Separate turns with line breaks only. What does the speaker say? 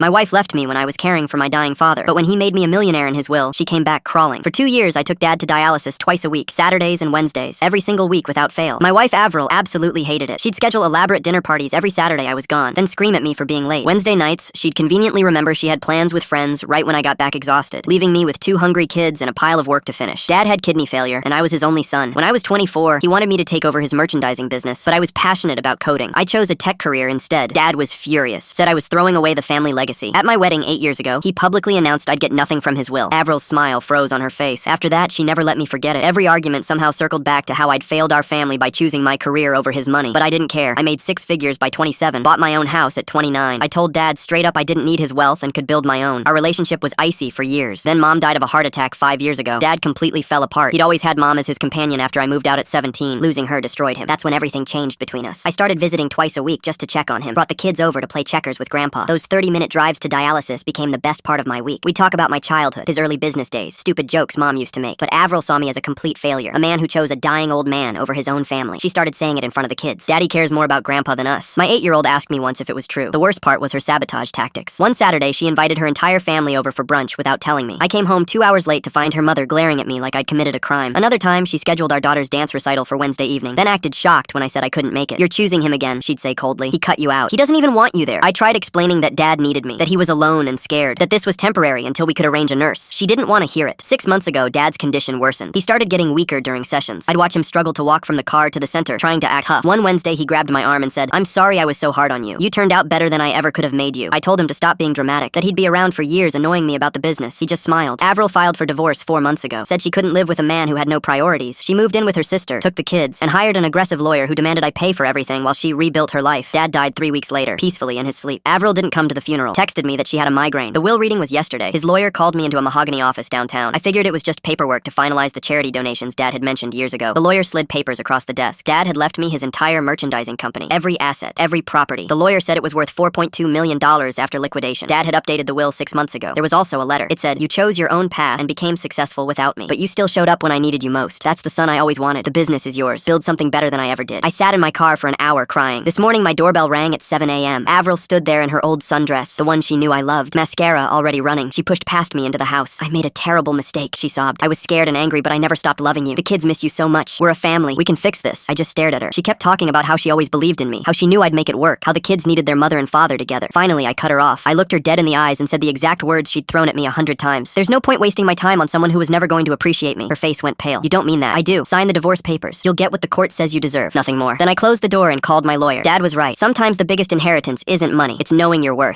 My wife left me when I was caring for my dying father, but when he made me a millionaire in his will, she came back crawling. For 2 years, I took Dad to dialysis twice a week, Saturdays and Wednesdays, every single week without fail. My wife Avril absolutely hated it. She'd schedule elaborate dinner parties every Saturday I was gone, then scream at me for being late. Wednesday nights, she'd conveniently remember she had plans with friends right when I got back exhausted, leaving me with 2 hungry kids and a pile of work to finish. Dad had kidney failure, and I was his only son. When I was 24, he wanted me to take over his merchandising business, but I was passionate about coding. I chose a tech career instead. Dad was furious, said I was throwing away the family legacy. At my wedding 8 years ago, he publicly announced I'd get nothing from his will. Avril's smile froze on her face. After that, she never let me forget it. Every argument somehow circled back to how I'd failed our family by choosing my career over his money. But I didn't care. I made 6 figures by 27, bought my own house at 29. I told Dad straight up I didn't need his wealth and could build my own. Our relationship was icy for years. Then Mom died of a heart attack 5 years ago. Dad completely fell apart. He'd always had Mom as his companion after I moved out at 17. Losing her destroyed him. That's when everything changed between us. I started visiting twice a week just to check on him. Brought the kids over to play checkers with Grandpa. Those 30-minute drives to dialysis became the best part of my week. We'd talk about my childhood, his early business days, stupid jokes Mom used to make. But Avril saw me as a complete failure, a man who chose a dying old man over his own family. She started saying it in front of the kids. Daddy cares more about Grandpa than us. My 8-year-old asked me once if it was true. The worst part was her sabotage tactics. One Saturday, she invited her entire family over for brunch without telling me. I came home 2 hours late to find her mother glaring at me like I'd committed a crime. Another time, she scheduled our daughter's dance recital for Wednesday evening, then acted shocked when I said I couldn't make it. "You're choosing him again," she'd say coldly. "He cut you out. He doesn't even want you there." I tried explaining that Dad needed me, that he was alone and scared, that this was temporary until we could arrange a nurse. She didn't want to hear it. 6 months ago, Dad's condition worsened. He started getting weaker during sessions. I'd watch him struggle to walk from the car to the center, trying to act tough. One Wednesday, he grabbed my arm and said, "I'm sorry I was so hard on you. You turned out better than I ever could have made you." I told him to stop being dramatic, that he'd be around for years annoying me about the business. He just smiled. Avril filed for divorce 4 months ago, said she couldn't live with a man who had no priorities. She moved in with her sister, took the kids, and hired an aggressive lawyer who demanded I pay for everything while she rebuilt her life. Dad died 3 weeks later, peacefully in his sleep. Avril didn't come to the funeral, texted me that she had a migraine. The will reading was yesterday. His lawyer called me into a mahogany office downtown. I figured it was just paperwork to finalize the charity donations Dad had mentioned years ago. The lawyer slid papers across the desk. Dad had left me his entire merchandising company, every asset, every property. The lawyer said it was worth $4.2 million after liquidation. Dad had updated the will 6 months ago. There was also a letter. It said, "You chose your own path and became successful without me, but you still showed up when I needed you most. That's the son I always wanted. The business is yours. Build something better than I ever did." I sat in my car for an hour crying. This morning, my doorbell rang at 7 a.m. Avril stood there in her old sundress, the one she knew I loved, mascara already running. She pushed past me into the house. "I made a terrible mistake," she sobbed. "I was scared and angry, but I never stopped loving you. The kids miss you so much. We're a family. We can fix this." I just stared at her. She kept talking about how she always believed in me, how she knew I'd make it work, how the kids needed their mother and father together. Finally, I cut her off. I looked her dead in the eyes and said the exact words she'd thrown at me 100 times. "There's no point wasting my time on someone who was never going to appreciate me." Her face went pale. "You don't mean that." "I do. Sign the divorce papers. You'll get what the court says you deserve. Nothing more." Then I closed the door and called my lawyer. Dad was right. Sometimes the biggest inheritance isn't money. It's knowing your worth.